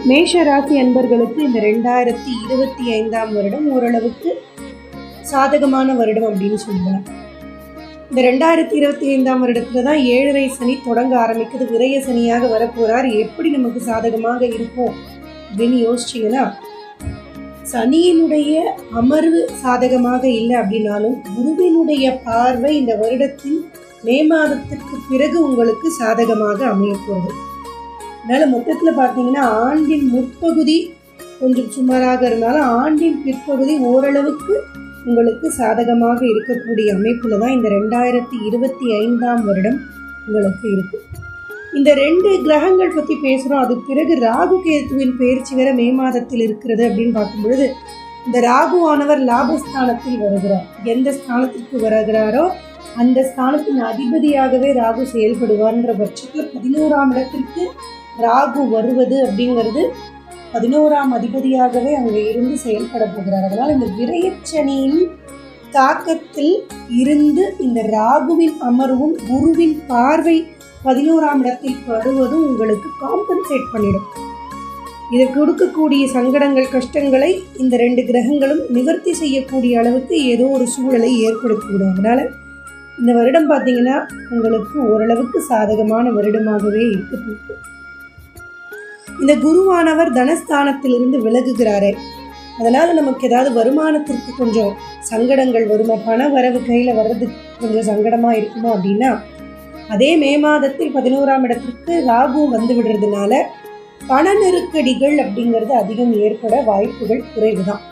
மேஷ ராசி அன்பர்களுக்கு இந்த 2025ஆம் வருடம் ஓரளவுக்கு சாதகமான வருடம் அப்படின்னு சொல்லுவாங்க. இந்த 2025ஆம் வருடத்துல தான் 7.5 சனி தொடங்க ஆரம்பிக்குது. விரய சனியாக வரப்போறார். எப்படி நமக்கு சாதகமாக இருக்கும் அப்படின்னு யோசிச்சிங்கன்னா, சனியினுடைய அமர்வு சாதகமாக இல்லை அப்படின்னாலும் குருவினுடைய பார்வை இந்த வருடத்தின் மே மாதத்திற்கு பிறகு உங்களுக்கு சாதகமாக அமையப்போகுது. அதனால் மொத்தத்தில் பார்த்தீங்கன்னா ஆண்டின் முற்பகுதி கொஞ்சம் சுமாராக இருந்தாலும் ஆண்டின் பிற்பகுதி ஓரளவுக்கு உங்களுக்கு சாதகமாக இருக்கக்கூடிய அமைப்பில் தான் இந்த 2025ஆம் வருடம் உங்களுக்கு இருக்குது. இந்த 2 கிரகங்கள் பற்றி பேசுகிறோம். அது பிறகு ராகு கேதுவின் பயிற்சி வேற மே மாதத்தில் இருக்கிறது அப்படின்னு பார்க்கும் பொழுது, இந்த ராகுவானவர் லாபஸ்தானத்தில் வருகிறார். எந்த ஸ்தானத்திற்கு வருகிறாரோ அந்த ஸ்தானத்தின் அதிபதியாகவே ராகு செயல்படுவார்ன்ற பட்சத்தில் 11ஆம் இடத்திற்கு ராகு வருவது அப்படிங்கிறது 11ஆம் அதிபதியாகவே அங்கே இருந்து செயல்பட போகிறார். அதனால் இந்த விரயச்சனியின் தாக்கத்தில் இருந்து இந்த ராகுவின் அமர்வும் குருவின் பார்வை 11ஆம் இடத்தில் படுவதும் உங்களுக்கு காம்பன்சேட் பண்ணிடும். இதை கொடுக்கக்கூடிய சங்கடங்கள் கஷ்டங்களை இந்த 2 கிரகங்களும் நிவர்த்தி செய்யக்கூடிய அளவுக்கு ஏதோ ஒரு சூழலை ஏற்படுத்திவிடும். அதனால் இந்த வருடம் பார்த்தீங்கன்னா உங்களுக்கு ஓரளவுக்கு சாதகமான வருடமாகவே இருக்குது. இந்த குருவானவர் தனஸ்தானத்திலிருந்து விலகுகிறாரே, அதனால் நமக்கு ஏதாவது வருமானத்திற்கு கொஞ்சம் சங்கடங்கள் வருமா, பண வரவு கையில் வர்றதுக்கு கொஞ்சம் சங்கடமாக இருக்குமா அப்படின்னா, அதே மே மாதத்தில் 11ஆம் இடத்திற்கு ராகு வந்து விடுறதுனால பண நெருக்கடிகள் அப்படிங்கிறது அதிகம் ஏற்பட வாய்ப்புகள் குறைவு தான்.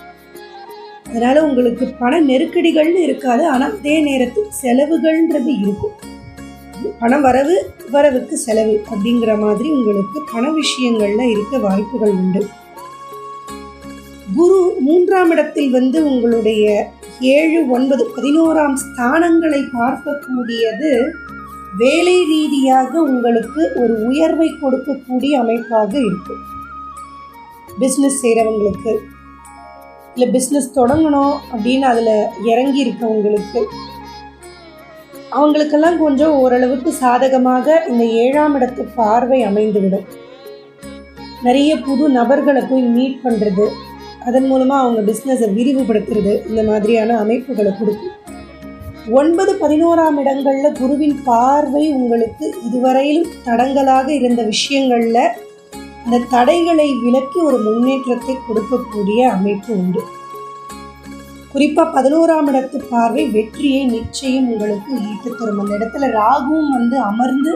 அதனால் உங்களுக்கு பண நெருக்கடிகள்னு இருக்காது, ஆனால் அதே நேரத்தில் செலவுகள்ன்றது இருக்கும். பண வரவுக்கு செலவு அப்படிங்கிற மாதிரி உங்களுக்கு பண விஷயங்கள்ல இருக்க வாய்ப்புகள் உண்டு. குரு 3ஆம் இடத்தில் வந்து உங்களுடைய 7, 9, 11ஆம் ஸ்தானங்களை பார்க்கக்கூடியது வேலை ரீதியாக உங்களுக்கு ஒரு உயர்வை கொடுக்கக்கூடிய அமைப்பாக இருக்கும். பிஸ்னஸ் செய்கிறவங்களுக்கு, இல்லை பிஸ்னஸ் தொடங்கணும் அப்படின்னு அதில் இறங்கி இருக்கவங்களுக்கு, அவங்களுக்கெல்லாம் கொஞ்சம் ஓரளவுக்கு சாதகமாக இந்த 7ஆம் இடத்து பார்வை அமைந்துவிடும். நிறைய புது நபர்களை போய் மீட் பண்ணுறது, அதன் மூலமாக அவங்க பிஸ்னஸை விரிவுபடுத்துறது, இந்த மாதிரியான அமைப்புகளை கொடுக்கும். 9, 11ஆம் இடங்களில் குருவின் பார்வை உங்களுக்கு இதுவரையிலும் தடங்கலாக இருந்த விஷயங்களில் இந்த தடைகளை விலக்கி ஒரு முன்னேற்றத்தை கொடுக்கக்கூடிய அமைப்பு உண்டு. குறிப்பாக 11ஆம் இடத்து பார்வை வெற்றியை நிச்சயம் உங்களுக்கு ஈட்டு தரும். அந்த இடத்துல ராகுவும் வந்து அமர்ந்து,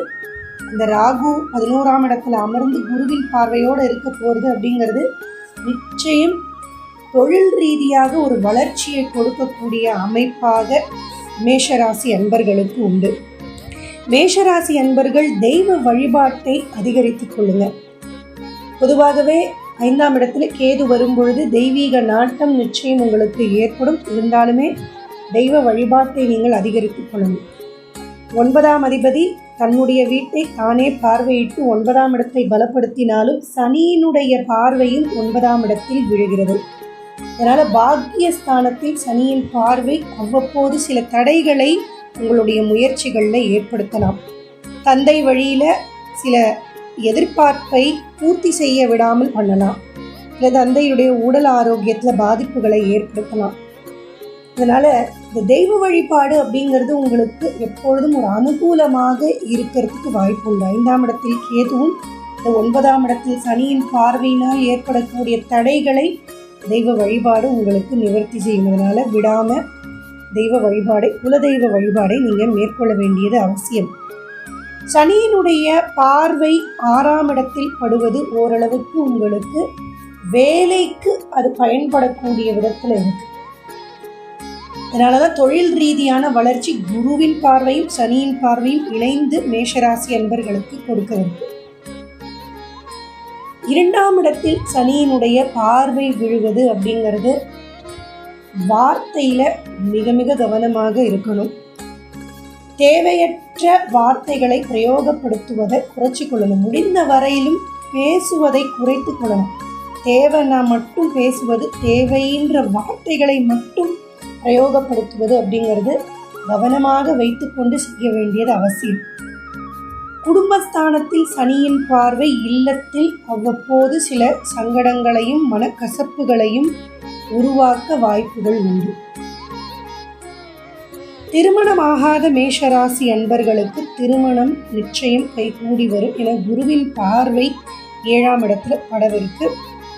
அந்த ராகு 11ஆம் இடத்துல அமர்ந்து குருவின் பார்வையோடு இருக்க போகிறது அப்படிங்கிறது நிச்சயம் தொழில் ரீதியாக ஒரு வளர்ச்சியை கொடுக்கக்கூடிய அமைப்பாக மேஷராசி அன்பர்களுக்கு உண்டு. மேஷராசி அன்பர்கள் தெய்வ வழிபாட்டை அதிகரித்துக் கொள்ளுங்கள். பொதுவாகவே 5ஆம் இடத்துல கேது வரும்பொழுது தெய்வீக நாட்டம் நிச்சயம் உங்களுக்கு ஏற்படும். இருந்தாலுமே தெய்வ வழிபாட்டை நீங்கள் அதிகரித்துக் கொள்ளணும். 9ஆம் அதிபதி தன்னுடைய வீட்டை தானே பார்வையிட்டு 9ஆம் இடத்தை பலப்படுத்தினாலும் சனியினுடைய பார்வையும் 9ஆம் இடத்தில் விழுகிறது. அதனால் பாக்கியஸ்தானத்தில் சனியின் பார்வை அவ்வப்போது சில தடைகளை உங்களுடைய முயற்சிகளில் ஏற்படுத்தலாம். தந்தை வழியில் சில எதிர்பார்ப்பை பூர்த்தி செய்ய விடாமல் பண்ணலாம். இல்லை தந்தையுடைய உடல் ஆரோக்கியத்தில் பாதிப்புகளை ஏற்படுத்தலாம். அதனால் இந்த தெய்வ வழிபாடு அப்படிங்கிறது உங்களுக்கு எப்பொழுதும் ஒரு அனுகூலமாக இருக்கிறதுக்கு வாய்ப்பு உண்டு. 5ஆம் இடத்தில் கேதுவும் இந்த 9ஆம் இடத்தில் சனியின் பார்வையினால் ஏற்படக்கூடிய தடைகளை தெய்வ வழிபாடு உங்களுக்கு நிவர்த்தி செய்வதனால விடாமல் தெய்வ வழிபாடை, குலதெய்வ வழிபாடை நீங்கள் மேற்கொள்ள வேண்டியது அவசியம். சனியினுடைய பார்வை 6ஆம் இடத்தில் படுவது ஓரளவுக்கு உங்களுக்கு வேலைக்கு அது பயன்படக்கூடிய விதத்தில் இருக்கு. அதனால தான் தொழில் ரீதியான வளர்ச்சி குருவின் பார்வையும் சனியின் பார்வையும் இணைந்து மேஷராசி அன்பர்களுக்கு கொடுக்க இருக்கு. 2ஆம் இடத்தில் சனியினுடைய பார்வை விழுவது அப்படிங்கிறது வார்த்தையில் மிக மிக கவனமாக இருக்கணும். தேவையற்ற வார்த்தைகளை பிரயோகப்படுத்துவதை குறைச்சி கொள்ளணும். முடிந்த வரையிலும் பேசுவதை குறைத்து கொள்ளணும். தேவைன்னா மட்டும் பேசுவது, தேவைன்ற வார்த்தைகளை மட்டும் பிரயோகப்படுத்துவது அப்படிங்கிறது கவனமாக வைத்துக்கொண்டு செய்ய வேண்டியது அவசியம். குடும்பஸ்தானத்தில் சனியின் பார்வை இல்லத்தில் அவ்வப்போது சில சங்கடங்களையும் மனக்கசப்புகளையும் உருவாக்க வாய்ப்புகள் உண்டு. திருமணமாகாத மேஷராசி அன்பர்களுக்கு திருமணம் நிச்சயம் கைகூடி வரும். என குருவின் பார்வை 7ஆம் இடத்துல படவிருக்கு.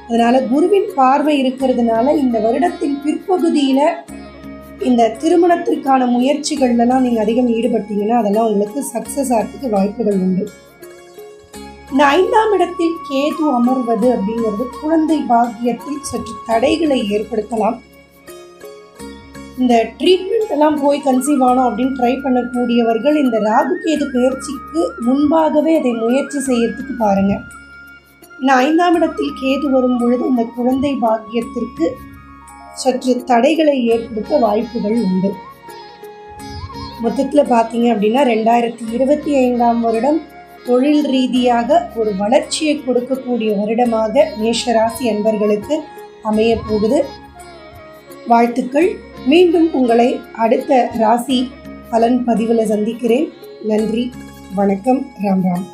அதனால குருவின் பார்வை இருக்கிறதுனால இந்த வருடத்தின் பிற்பகுதியில இந்த திருமணத்திற்கான முயற்சிகள்லாம் நீங்கள் அதிகம் ஈடுபட்டீங்கன்னா அதெல்லாம் உங்களுக்கு சக்ஸஸ் ஆகிறதுக்கு வாய்ப்புகள் உண்டு. இந்த 5ஆம் இடத்தில் கேது அமர்வது அப்படிங்கிறது குழந்தை பாக்கியத்தில் சற்று தடைகளை ஏற்படுத்தலாம். இந்த ட்ரீட்மெண்ட் எல்லாம் போய் கன்சீவ் ஆனோம் அப்படின்னு ட்ரை பண்ணக்கூடியவர்கள் இந்த ராகு கேது பெயர்ச்சிக்கு முன்பாகவே அதை முயற்சி செய்யறதுக்கு பாருங்க. இந்த 5ஆம் இடத்தில் கேது வரும் பொழுது இந்த குழந்தை பாக்கியத்திற்கு சற்று தடைகளை ஏற்படுத்த வாய்ப்புகள் உண்டு. மொத்தத்தில் பார்த்தீங்க அப்படின்னா 2025ஆம் வருடம் தொழில் ரீதியாக ஒரு வளர்ச்சியை கொடுக்கக்கூடிய வருடமாக மேஷராசி அன்பர்களுக்கு அமைய போகுது. வாழ்த்துக்கள். மீண்டும் உங்களை அடுத்த ராசி பலன் பதிவில் சந்திக்கிறேன். நன்றி, வணக்கம், ராம் ராம்.